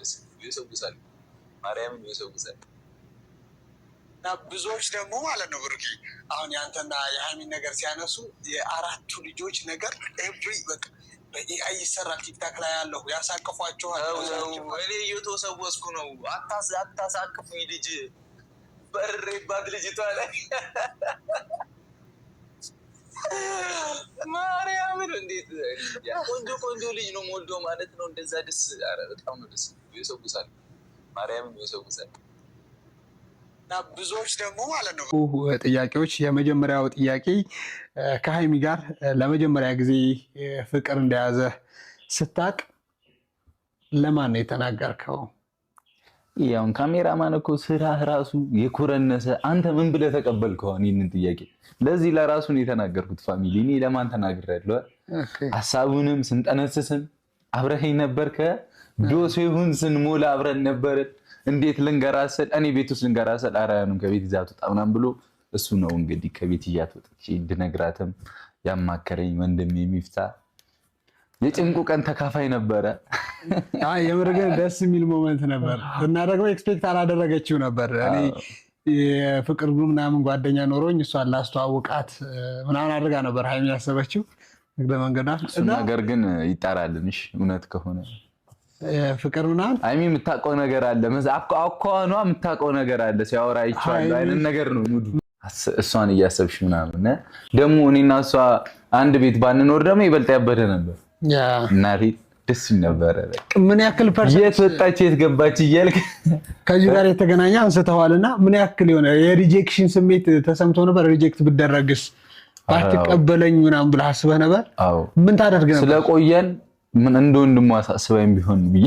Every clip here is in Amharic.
ደስ ይሰውሳል ማርያምን ይሰውሳል እና ብዙዎች ደግሞ ማለት ነው ብሩኬ አሁን ያንተና የሃይሚን ነገር ሲያነሱ የአራቱ ልጆች ነገር ኤቭሪ በቃ በኤአይ ይሰራል ቲክታክ ላይ ያለው ያሳቅፏቸዋል እኔ እየተወሰወስኩ ነው አታሳቅፉኝ ልጅ በሬባት ልጅቷ ላይ ማርያምን እንዴት ቆንጆ ልጅ ነው ሞልዶ ማለት ነው እንደዛ ደስ አረ በጣም ነው ደስ ይሰውሳል ማርያምን ይሰውሳል እና ብዙዎች ደግሞ ማለት ነው ጥያቄዎች የመጀመሪያው ጥያቄ ከሃይሚ ጋር ለመጀመሪያ ጊዜ ፍቅር እንደያዘ ስታቅ ለማን ነው የተናገርከው? ያውን ካሜራማን እኮ ስራህ ራሱ የኮረነሰ አንተ ምን ብለህ ተቀበልከው? ይሄንን ጥያቄ ለዚህ ለራሱ ነው የተናገርኩት። ፋሚሊ እኔ ለማን ተናግሬያለሁ? ሐሳቡንም ስንጠነስስም አብረኸኝ ነበርከ፣ ዶሴውን ስንሞላ አብረን ነበር። እንዴት ልንገራሰል እኔ ቤት ውስጥ ልንገራሰል አራያኑን ከቤት ይዛት ወጣ ምናምን ብሎ እሱ ነው እንግዲህ ከቤት ይያት ወጥቼ እንድነግራትም ያማከረኝ ወንድም የሚፍታ የጭንቁ ቀን ተካፋይ ነበረ። አይ የምር ግን ደስ የሚል ሞመንት ነበር እና ደግሞ ኤክስፔክት አላደረገችው ነበር። እኔ የፍቅር ምናምን ጓደኛ ኖሮኝ እሷን ላስተዋውቃት ምናምን አድርጋ ነበር ሃይሚ ያሰበችው ለመንገዳት እና ነገር ግን ይጣራልንሽ እውነት ከሆነ ፍቅር ምናምን ሃይሚ የምታውቀው ነገር አለ አኳኗ የምታውቀው ነገር አለ ሲያወራ ይቻላል አይደል ነገር ነው ሙዱ እሷን እያሰብሽ ምናምን ደግሞ እኔና እሷ አንድ ቤት ባንኖር ደግሞ ይበልጥ ያበደ ነበር። እናቴ ደስ ነበር። ምን ያክል ፐርሰንት የት ወጣች የት ገባች እያልክ ከዚህ ጋር የተገናኘ አንስተዋልና ምን ያክል የሆነ የሪጀክሽን ስሜት ተሰምቶ ነበር? ሪጀክት ብደረግስ ባትቀበለኝ ምናምን ብለህ አስበህ ነበር? ምን ታደርግ ነበር? ስለቆየን ምን እንደ ወንድሟ አሳስበኝ ቢሆን ብዬ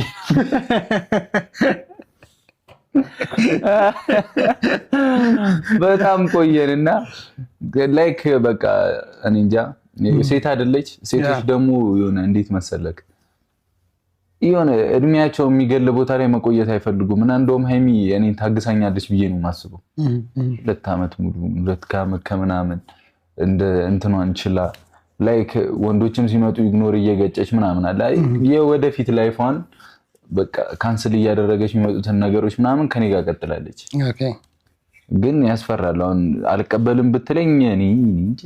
በጣም ቆየንና ላይክ በቃ እኔ እንጃ ሴት አይደለች። ሴቶች ደግሞ የሆነ እንዴት መሰለክ የሆነ እድሜያቸው የሚገል ቦታ ላይ መቆየት አይፈልጉም እና እንደውም ሃይሚ እኔን ታግሳኛለች ብዬ ነው የማስበው። 2 ዓመት ሙሉ 2 ዓመት ከምናምን እንደ እንትኗን ችላ ላይክ ወንዶችም ሲመጡ ኢግኖር እየገጨች ምናምን አለ የወደፊት ላይፏን በቃ ካንስል እያደረገች የሚመጡትን ነገሮች ምናምን ከኔ ጋር ቀጥላለች። ኦኬ ግን ያስፈራል። አሁን አልቀበልም ብትለኝ እኔ እንጃ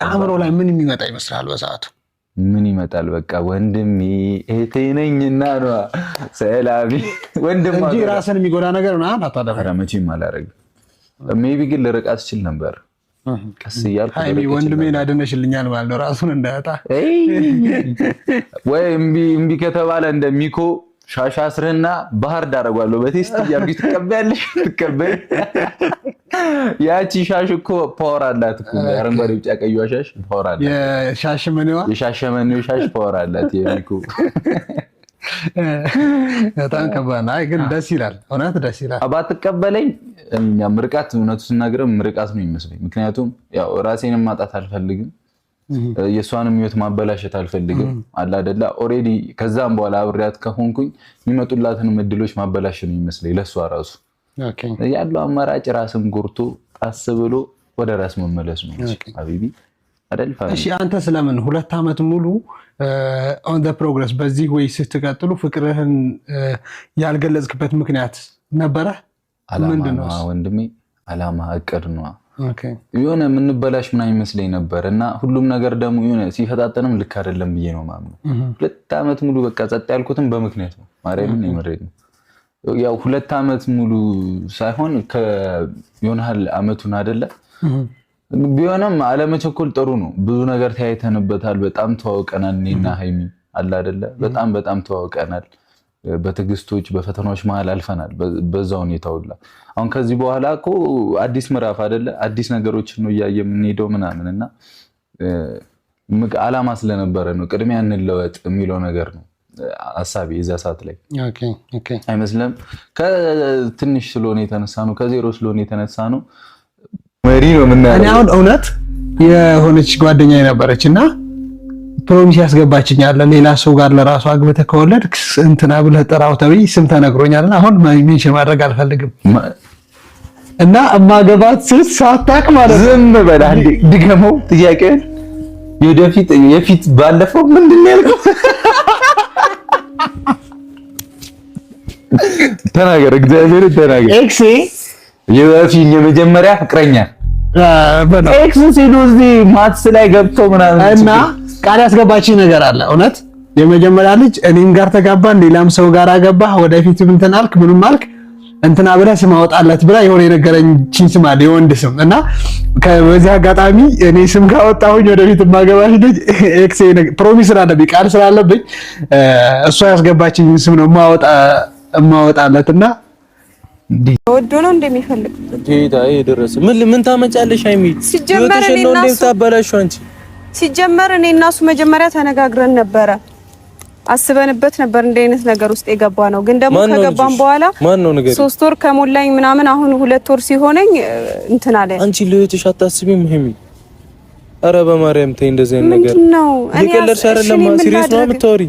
አእምሮ ላይ ምን የሚመጣ ይመስላል? በሰዓቱ ምን ይመጣል? በቃ ወንድሜ እህቴ ነኝና ነው ሰላቢ ወንድም እንጂ ራስን የሚጎዳ ነገር ነው አታደርግ። ኧረ መቼም አላደርግም። ሜቢ ግን ልርቃት ይችል ነበር ቀስ እያልኩ ሃይሚ ወንድሜን አድነሽልኛል ማለት ነው ራሱን እንዳያጣ ወይ እምቢ ከተባለ እንደሚኮ ሻሻ አስረና ባህር ዳረጓለሁ በቴስት ያርጊ ተቀበያለሽ ተቀበይ ያቺ ሻሽ እኮ ፓወር አላት እኮ አረንጓዴ ቢጫ ቀዩ ሻሽ ፓወር አላት የሻሸመኔው ሻሽ ፓወር አላት የሚኮ በጣም ከባድ ነው። አይ ግን ደስ ይላል እውነት ደስ ይላል። አባትቀበለኝ እኛ ምርቃት እውነቱ ስናገር ምርቃት ነው የሚመስለኝ። ምክንያቱም ያው ራሴንም ማጣት አልፈልግም የሷንም ህይወት ማበላሸት አልፈልግም አለ አይደለ ኦሬዲ ከዛም በኋላ አብሪያት ከሆንኩኝ የሚመጡላትን እድሎች ማበላሸት ነው የሚመስለኝ ለሷ ራሱ። ኦኬ ያለው አማራጭ ራስን ጎርቶ አስብሎ ወደ ራስ መመለስ ነው ሀቢቢ አይደል? እሺ አንተ ስለምን 2 ዓመት ሙሉ ኦን ዘ ፕሮግረስ በዚህ ወይ ስትቀጥሉ ፍቅርህን ያልገለጽክበት ምክንያት ነበረ? ምንድነው? ወንድሜ አላማ እቅድ ነው። ኦኬ የሆነ የምንበላሽ ምናምን ይመስለኝ ነበር እና ሁሉም ነገር ደግሞ የሆነ ሲፈጣጠንም ልክ አይደለም ብዬ ነው ማምነው። 2 ዓመት ሙሉ በቃ ጸጥ ያልኩትም በምክንያት ነው። ማርያምን የምሬድ ነው። ያው 2 ዓመት ሙሉ ሳይሆን ከዮናል አመቱን አይደለ ቢሆንም አለመቸኮል ጥሩ ነው። ብዙ ነገር ተያይተንበታል። በጣም ተዋውቀናል። እኔና ሃይሚ አለ አይደለ በጣም ተዋውቀናል። በትግስቶች በፈተናዎች መሃል አልፈናል። በዛው ሁኔታ ሁላ አሁን ከዚህ በኋላ እኮ አዲስ ምዕራፍ አይደለ አዲስ ነገሮችን ነው እያየ የምንሄደው ምናምንና አላማ ስለነበረ ነው ቅድሚያ እንለወጥ የሚለው ነገር ነው ሐሳቤ የዛ ሰዓት ላይ። ኦኬ አይመስልም? ከትንሽ ስለሆነ የተነሳ ነው ከዜሮ ስለሆነ የተነሳ ነው መሪ ነው ምናምን። እኔ አሁን እውነት የሆነች ጓደኛ የነበረችና ፕሮሚስ ያስገባችኝ አለ ሌላ ሰው ጋር ለራሱ አግብተህ ከወለድክ እንትና ብለህ ጥራው ተብዬ ስም ተነግሮኛልና አሁን ሜንሽን ማድረግ አልፈልግም እና እማገባት ሳታቅ ማለት ዝም በል አንዴ ድገመው ጥያቄን የፊት ባለፈው ምንድን ነው ያልከው? ተናገር፣ እግዚአብሔር ተናገር። ኤክሴ የበፊት የመጀመሪያ ፍቅረኛ ኤክስ ሲሉ እዚህ ማትስ ላይ ገብቶ ምናምን እና ቃል ያስገባችኝ ነገር አለ። እውነት የመጀመሪያ ልጅ እኔም ጋር ተጋባን፣ ሌላም ሰው ጋር አገባህ፣ ወደፊት እንትን አልክ፣ ምንም አልክ እንትና ብለህ ስም አወጣለት ብላ የሆነ የነገረችኝ ስም አለ፣ የወንድ ስም እና በዚህ አጋጣሚ እኔ ስም ካወጣሁኝ ወደፊት ማገባሽ ልጅ ኤክስ ፕሮሚስ ስላለብኝ ቃል ስላለብኝ እሷ ያስገባችኝ ስም ነው ማወጣለትና ወዶ ነው እንደሚፈልግ ጌታዬ ድረስ ምን ታመጫለሽ? ሃይሚ ሲጀመር እኔ እና እሱ መጀመሪያ ተነጋግረን ነበረ፣ አስበንበት ነበር እንደ አይነት ነገር ውስጥ የገባ ነው። ግን ደግሞ ከገባን በኋላ 3 ወር ከሞላኝ ምናምን አሁን 2 ወር ሲሆነኝ እንትን አለ። አንቺ ልህትሽ አታስቢም ሃይሚ? ኧረ በማርያም ተይ እንደዚህ አይነት ነገር ነው። እኔ ይቀለርሽ አይደለም። ሲሪየስ ነው የምታወሪ?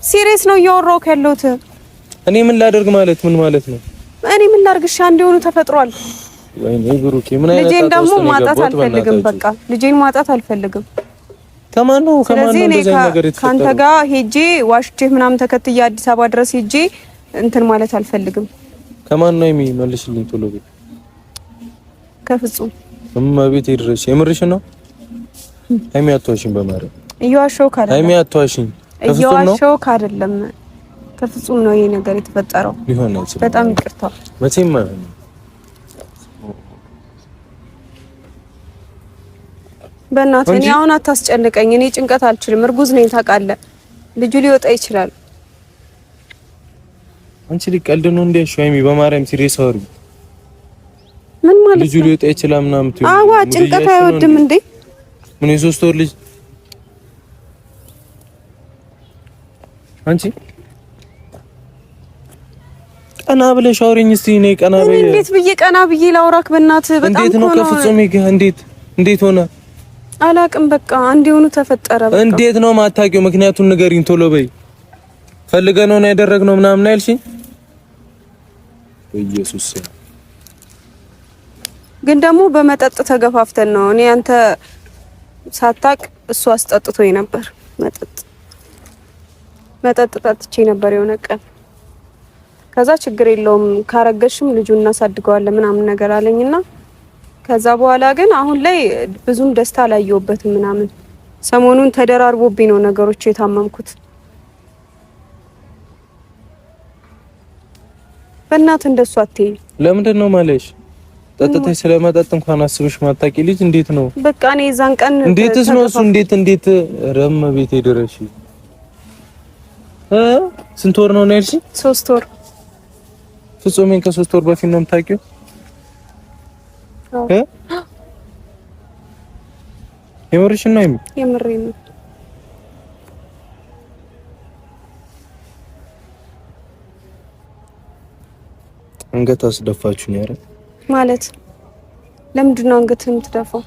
ሲሪየስ ነው እያወራሁት ያለሁት። እኔ ምን ላደርግ ማለት ምን ማለት ነው? እኔ ምን ላድርግሽ? አንድ የሆኑ ተፈጥሯል። ወይኔ ብሩኬ ምን አይነት ልጄን ደግሞ ማጣት አልፈልግም። በቃ ልጄን ማጣት አልፈልግም። ከማን ነው እንደዚህ ነገር የተፈጠረው? ካንተ ጋር ሄጄ ዋሽቼ ምናምን ተከትዬ አዲስ አበባ ድረስ ሄጄ እንትን ማለት አልፈልግም። ከማን ነው የሚመልሽልኝ? ቶሎ ቤት ከፍጹም እመቤቴ ድረስ የምርሽ ነው? ሃይሚ አትዋሽኝ፣ በማርያም እየዋሸሁክ አይደለም። ሃይሚ አትዋሽኝ፣ ከፍጹም ነው እየዋሸሁክ አይደለም። ከፍጹም ነው ይሄ ነገር የተፈጠረው። ሊሆን አይችልም። በጣም ይቅርታ። መቼም በእናትህ እኔ አሁን አታስጨንቀኝ። እኔ ጭንቀት አልችልም። እርጉዝ ነኝ ታውቃለህ። ልጁ ሊወጣ ይችላል። አንቺ ሊቀልድ ነው እንዴ? ሃይሚ በማርያም ሲሪየስ አውሪ። ምን ማለት ነው? ልጁ ሊወጣ ይችላል ምናምን ትይው? አዋ ጭንቀት አይወድም እንዴ? ምን የ3 ወር ልጅ አንቺ ቀና ብለሽ አውሪኝ እስቲ። እኔ ቀና ብዬ እንዴት ብዬ ቀና ብዬ ላውራክ? በእናትህ በጣም እንዴት ነው ከፍጹም ይገ እንዴት ሆነ? አላቅም። በቃ እንዲሆኑ ተፈጠረ። በቃ እንዴት ነው ማታውቂው? ምክንያቱን ንገሪኝ ቶሎ በይ። ፈልገህ ነው ያደረግነው ምናምን አይልሽኝ? ኢየሱስ ግን ደግሞ በመጠጥ ተገፋፍተን ነው። እኔ አንተ ሳታቅ እሱ አስጠጥቶኝ ነበር። መጠጥ ጠጥቼ ነበር የሆነ ቀን። ከዛ ችግር የለውም ካረገሽም ልጁን እናሳድገዋለን ምናምን ነገር አለኝና ከዛ በኋላ ግን አሁን ላይ ብዙም ደስታ አላየሁበትም ምናምን። ሰሞኑን ተደራርቦብኝ ነው ነገሮች የታመምኩት። በእናትህ እንደሱ አትይኝ። ለምንድን ነው ማለሽ? ጠጥተሽ ስለመጠጥ እንኳን አስበሽ ማታቂ ልጅ እንዴት ነው? በቃ እኔ እዛን ቀን እንዴትስ ነው እሱ እንዴት ረም ቤት ይደረሽ? ስንት ወር ነው ያልሽ? 3 ወር። ፍጹሜን ከ3 ወር በፊት ነው የምታውቂው? የምርሽን ነው? የምሬን ነው። አንገት አስደፋችሁኝ። ኧረ ማለት ለምንድን ነው አንገት የምትደፋው?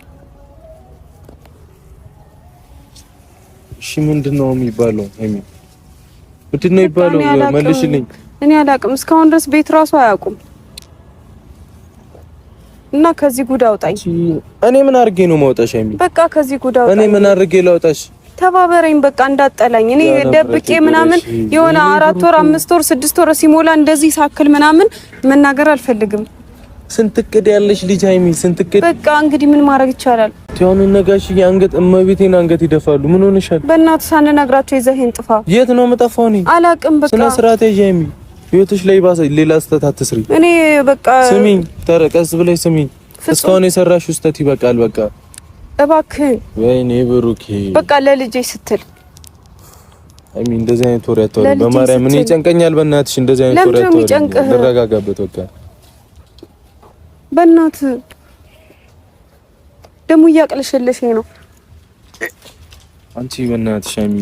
እሺ ምንድን ነው የሚባለው? ምንድን ነው የሚባለው? መልሽልኝ። እኔ አላውቅም። እስካሁን ድረስ ቤት ራሱ አያውቁም። እና ከዚህ ጉድ አውጣኝ። እኔ ምን አድርጌ ነው ማውጣሽ? በቃ ከዚህ ጉድ አውጣኝ። እኔ ምን አድርጌ ላውጣሽ? ተባበረኝ በቃ እንዳጠላኝ። እኔ ደብቄ ምናምን የሆነ 4 ወር 5 ወር 6 ወር ሲሞላ እንደዚህ ሳክል ምናምን መናገር አልፈልግም። ስንት እቅድ ያለሽ ልጅ ሃይሚ፣ ስንት እቅድ። በቃ እንግዲህ ምን ማድረግ ይቻላል? ቲያኑ ነጋሽ የአንገት እመቤቴን አንገት ይደፋሉ። ምን ሆነሻል? በእናትህ ሳንነግራቸው ይዘህን ጥፋ። የት ነው የምጠፋው? እኔ አላውቅም። በቃ ስነ ስርዓት ያዥ ሃይሚ። ህይወትሽ ላይ ሌላ ስህተት አትስሪ። እኔ በቃ ስሚኝ፣ ተረቀስ ብለሽ ስሚኝ። እስካሁን የሰራሽ ስህተት ይበቃል። በቃ እባክህ። ወይኔ ብሩኬ፣ በቃ ለልጄ ስትል ሃይሚ እንደዚህ አይነት ወሬ አትወሪ። በማርያም እኔ ይጨንቀኛል። በእናትሽ እንደዚህ አይነት ወሬ አትወሪ። ልረጋጋበት በቃ በእናትህ። ደግሞ እያቅለሸለሸኝ ነው። አንቺ በእናትሽ ሃይሚ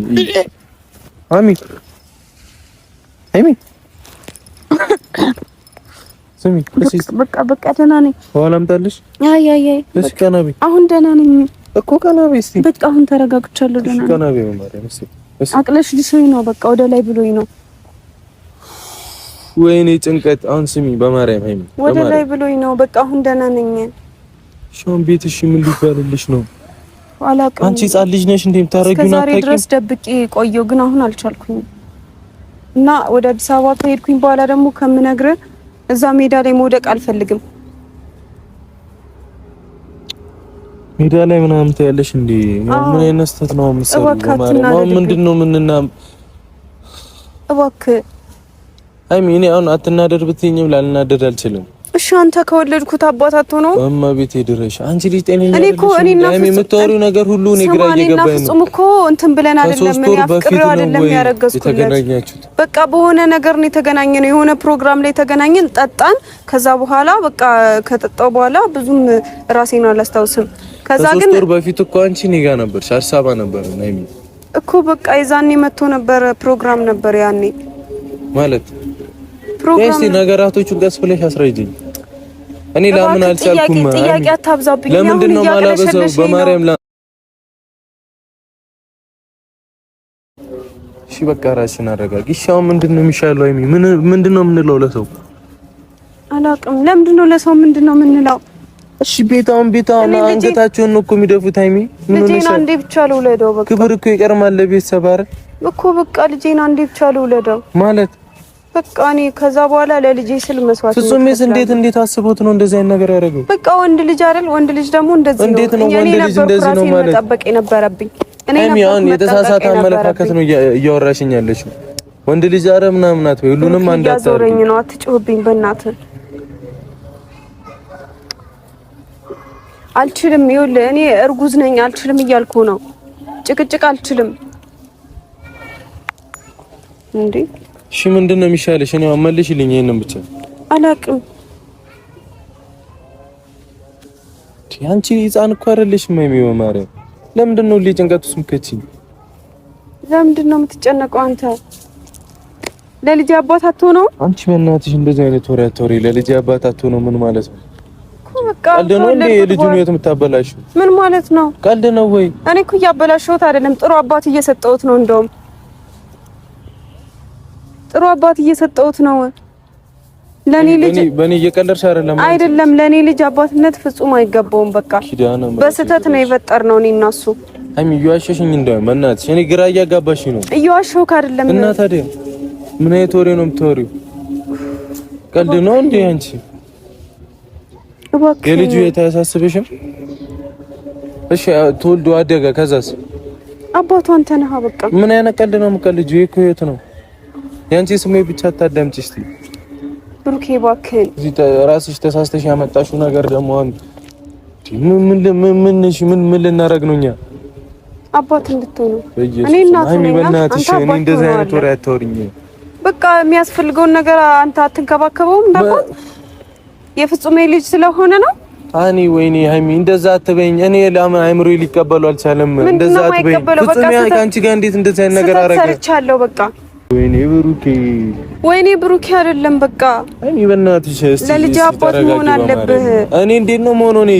ሃይሚ ሃይሚ ስሚ፣ በቃ ደህና ነኝ። በኋላ አምጣልሽ። አይ እሺ፣ ቀና በይ። አሁን ደህና ነኝ እኮ። ቀና በይ እስቲ። በቃ አሁን ተረጋግቻለሁ። ደህና ነኝ። ቀና በይ ማርያም። እስቲ አቅለሽልሽኝ ነው። በቃ ወደ ላይ ብሎኝ ነው። ወይኔ ጭንቀት። አሁን ስሚ፣ በማርያም ሃይሚ፣ ወደ ላይ ብሎኝ ነው። በቃ አሁን ደህና ነኝ። ሻም ቤትሽ ምን ሊባልልሽ ነው? አላውቅም። አንቺ ሕፃን ልጅ ነሽ እንዴ? የምታረጊውን አታውቂም? ዛሬ ድረስ ደብቄ ቆየሁ፣ ግን አሁን አልቻልኩኝም። እና ወደ አዲስ አበባ ከሄድኩኝ በኋላ ደግሞ ከምነግርህ እዛ ሜዳ ላይ መውደቅ አልፈልግም። ሜዳ ላይ ምናምን ታያለሽ እንዴ? ምን አይነት ስተት ነው የምትሰራው? ማለት ምንድነው ምንና እባክህ አይሚ እኔ አሁን አትናደድ ብትይኝም ላልናደድ አልችልም። እሺ አንተ ከወለድኩት አባት አትሆነው እመቤቴ ድረሽ አንቺ ልጅ ጤነኛ አይደለሽ። የምታወሪው ነገር ሁሉ እኔ ግራ እየገባኝ ነው። ፍጹም እኮ እንትን ብለን አይደለም ምን ያፍቅረው አይደለም ያረገዝኩለት። በቃ በሆነ ነገር ነው የተገናኘነው። የሆነ ፕሮግራም ላይ ተገናኘን፣ ጠጣን። ከዛ በኋላ በቃ ከጠጣው በኋላ ብዙም ራሴን አላስታውስም። ከዛ ግን 3 ወር በፊት እኮ አንቺ እኔ ጋር ነበርሽ፣ አዲስ አበባ ነበር ናይሚ እኮ በቃ የዛኔ መጥቶ ነበር፣ ፕሮግራም ነበር ያኔ ማለት ፕሮግራም ነገራቶቹን ቀስ ብለሽ አስረጅኝ። እኔ ለምን አልቻልኩም? ጥያቄ አታብዛብኝ። ለምንድን ነው ማላበሰው? በማርያም እሺ በቃ ራስሽን አረጋጊ። እሺ አሁን ምንድን ነው የሚሻለው? አይሚ ምንድን ነው የምንለው ለሰው? አላውቅም። ለምንድን ነው ለሰው ምንድን ነው የምንለው? እሺ ቤታውን አንገታቸውን ነው እኮ የሚደፉት። አይሚ ልጄን አንዴ ብቻ ልውለደው። በቃ ክብር እኮ ይቀርማል ለቤተሰብ አይደል እኮ። በቃ ልጄን አንዴ ብቻ ልውለደው ማለት በቃ እኔ ከዛ በኋላ ለልጄ ስል መስዋዕት ነው። ፍጹምስ እንዴት አስቦት ነው እንደዚህ አይነት ነገር ያደረገው? በቃ ወንድ ልጅ አይደል? ወንድ ልጅ ደግሞ እንደዚህ ነው። እንዴት ነው ወንድ ልጅ እንደዚህ ነው ማለት? መጠበቅ የነበረብኝ እኔ ነበር። አሁን የተሳሳተ አመለካከት ነው እያወራሽኝ ያለሽው። ወንድ ልጅ አረ ምናምን አትበይ። ሁሉንም አንዳታረኝ ነው። አትጮህብኝ በእናትህ። አልችልም። ይኸውልህ እኔ እርጉዝ ነኝ። አልችልም እያልኩ ነው። ጭቅጭቅ አልችልም እንዴ። እሺ ምንድነው የሚሻለሽ? እኔ መልሽልኝ ይሄንን ብቻ። አላቅም። አንቺ ህፃን እኮ አይደለሽም ማሚው ማርያም። ለምንድነው ልጅ ጭንቀት ውስጥ ምከቺኝ? ለምንድነው የምትጨነቀው አንተ? ለልጅ አባት አትሆነው? አንቺ በእናትሽ እንደዚህ አይነት ወሬ አትወሪ። ለልጅ አባት አትሆነው ምን ማለት ነው? ቀልድ ነው እንዴ? የልጁን ህይወት የምታበላሽው ምን ማለት ነው? ቀልድ ነው ወይ? እኔ እኮ እያበላሽሁት አይደለም። ጥሩ አባት እየሰጠሁት ነው። እንደውም ጥሩ አባት እየሰጠሁት ነው። ለኔ ልጅ በኔ እየቀለድሽ አይደለም። ለኔ ልጅ አባትነት ፍጹም አይገባውም። በቃ በስህተት ነው የፈጠርነው እኔ እና እሱ። አይሚ እየዋሸሽኝ እንደውም በእናትሽ እኔ ግራ እያጋባሽ ነው። እየዋሸሁክ አይደለም። እና ታዲያ ምን አይነት ወሬ ነው የምታወሪው? ቀልድ ነው እንዴ አንቺ? የልጁ የታሳስበሽም? እሺ ተወልዶ አደገ። ከዛስ አባቱ አንተ ነህ። በቃ ምን አይነት ቀልድ ነው የምትቀልጂው? ይሄ እኮ ህይወት ነው። ያንቺ ስሜት ብቻ አታዳምጪ እስቲ ብሩኬ እባክህን። እዚህ ራስሽ ተሳስተሽ ያመጣሽው ነገር ደግሞ ምን ልናረግ ነው እኛ? አባት እንድትሆኑ እኔ እናቱ ነኝ። በእናትሽ እኔ እንደዚህ አይነት ወሬ አታወሪኝ። በቃ የሚያስፈልገውን ነገር አንተ አትንከባከበውም? እንዳባት የፍጹሜ ልጅ ስለሆነ ነው። አኒ ወይኔ ሃይሚ እንደዛ አትበይኝ። እኔ ለምን አይምሮ ሊቀበሉ አልቻለም? እንደዛ አትበይኝ። ፍጹሜ ከአንቺ ጋር እንዴት እንደዚህ አይነት ነገር አረገ? ሰርቻለሁ በቃ። ወይኔ ብሩኬ አይደለም በቃ። ሃይሚ በእናትሽ እስቲ ለልጅ አባት መሆን አለብህ። እኔ እንዴት ነው መሆኑ? እኔ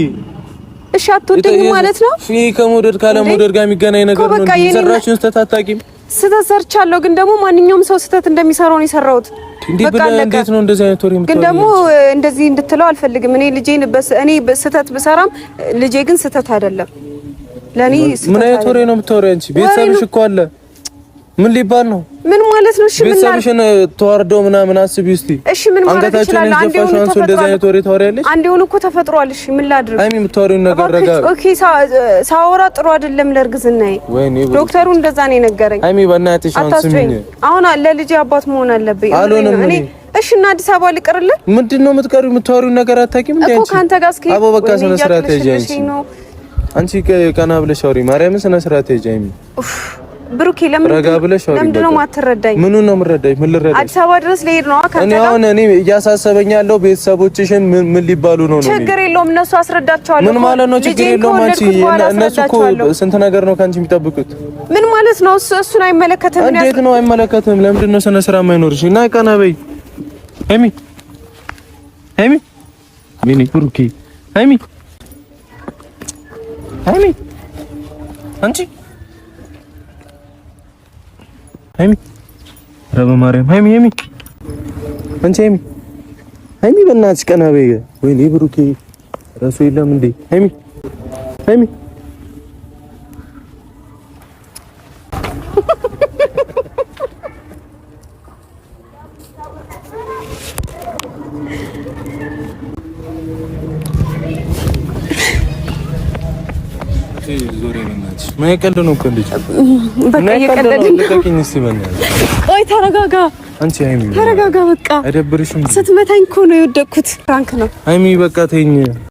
እሺ አትወደኝ ማለት ነው? ከመውደድ ካለ መውደድ ጋር የሚገናኝ ነገር ነው እንዴ? ሰራችሁን ስህተት አታውቂም? ስህተት ሰርቻለሁ፣ ግን ደግሞ ማንኛውም ሰው ስህተት እንደሚሰራው ነው የሰራሁት። በቃ እንዴት ነው እንደዚህ አይነት ወሬ? ግን ደግሞ እንደዚህ እንድትለው አልፈልግም። እኔ ልጄን እኔ ስህተት ብሰራም ልጄ ግን ስህተት አይደለም ለኔ። ምን አይነት ወሬ ነው የምታወሪው አንቺ? ቤተሰብሽ እኮ አለ። ምን ሊባል ነው? ምን ማለት ነው? እሺ ምን ቤተሰብሽን ተዋርዶ ምናምን አስቢ እስቲ። እሺ ምን ማለት ይችላል? አንዴ ሆኖ እንደዚህ አይነት ወሬ ታወሪያለሽ? አንዴ ሆኖ እኮ ተፈጥሯል። እሺ ምን ላድርግ? አይሚ የምታወሪውን ነገር ረጋ። ኦኬ ሳወራ ጥሩ አይደለም ለእርግዝናዬ። ዶክተሩ እንደዛ ነው የነገረኝ። አይሚ በእናትሽ አሁን ስሚኝ፣ አሁን ለልጄ አባት መሆን አለብኝ እኔ። እሺ እና አዲስ አበባ ልቀርልህ? ምንድነው የምትቀሪው? የምታወሪውን ነገር አታውቂም እንዴ አንቺ? እኮ ካንተ ጋር እስኪ አቦ በቃ ስነ ስርዓት ያጂ አንቺ ቀና ብለሽ አውሪ። ማርያምን ስነ ስርዓት ያጂ አይሚ። ብሩኬ ለምንድን ነው የማትረዳኝ? ምኑን ነው የምረዳኝ? ምን ልረዳኝ? አዲስ አበባ ድረስ ልሄድ ነው ካንተ ጋር። እኔ እያሳሰበኝ ያለው ቤተሰቦችሽን ምን ሊባሉ ነው? ችግር የለውም እነሱ አስረዳቸዋለሁ። ምን ማለት ነው ችግር የለውም? አንቺ እነሱ እኮ ስንት ነገር ነው ካንቺ የሚጠብቁት። ምን ማለት ነው? እሱን አይመለከትም። እንዴት ነው አይመለከትም? ለምንድን ነው ስነ ስርዓት የማይኖርሽ? እና ቀና በይ ሃይሚ፣ ሃይሚ፣ ሚኒ ብሩኬ፣ ሃይሚ፣ ሃይሚ፣ አንቺ ሃይሚ፣ ኧረ በማርያም ሃይሚ፣ ሃይሚ፣ አንቺ ሃይሚ፣ ሃይሚ በእናትሽ ቀና በይ። ወይኔ ብሩኬ እራሱ የለም እንዴ? ሃይሚ፣ ሃይሚ፣ ዞሬ በእናትሽ ማይቀልድ ነው እኮ ልጅ በቃ እየቀለድን ልቀቂኝ እስኪ በእናትሽ ቆይ ተረጋጋ አንቺ ሃይሚ ተረጋጋ በቃ አይደብርሽም ስትመታኝ እኮ ነው የወደቅኩት ፍራንክ ነው ሃይሚ በቃ ተይኝ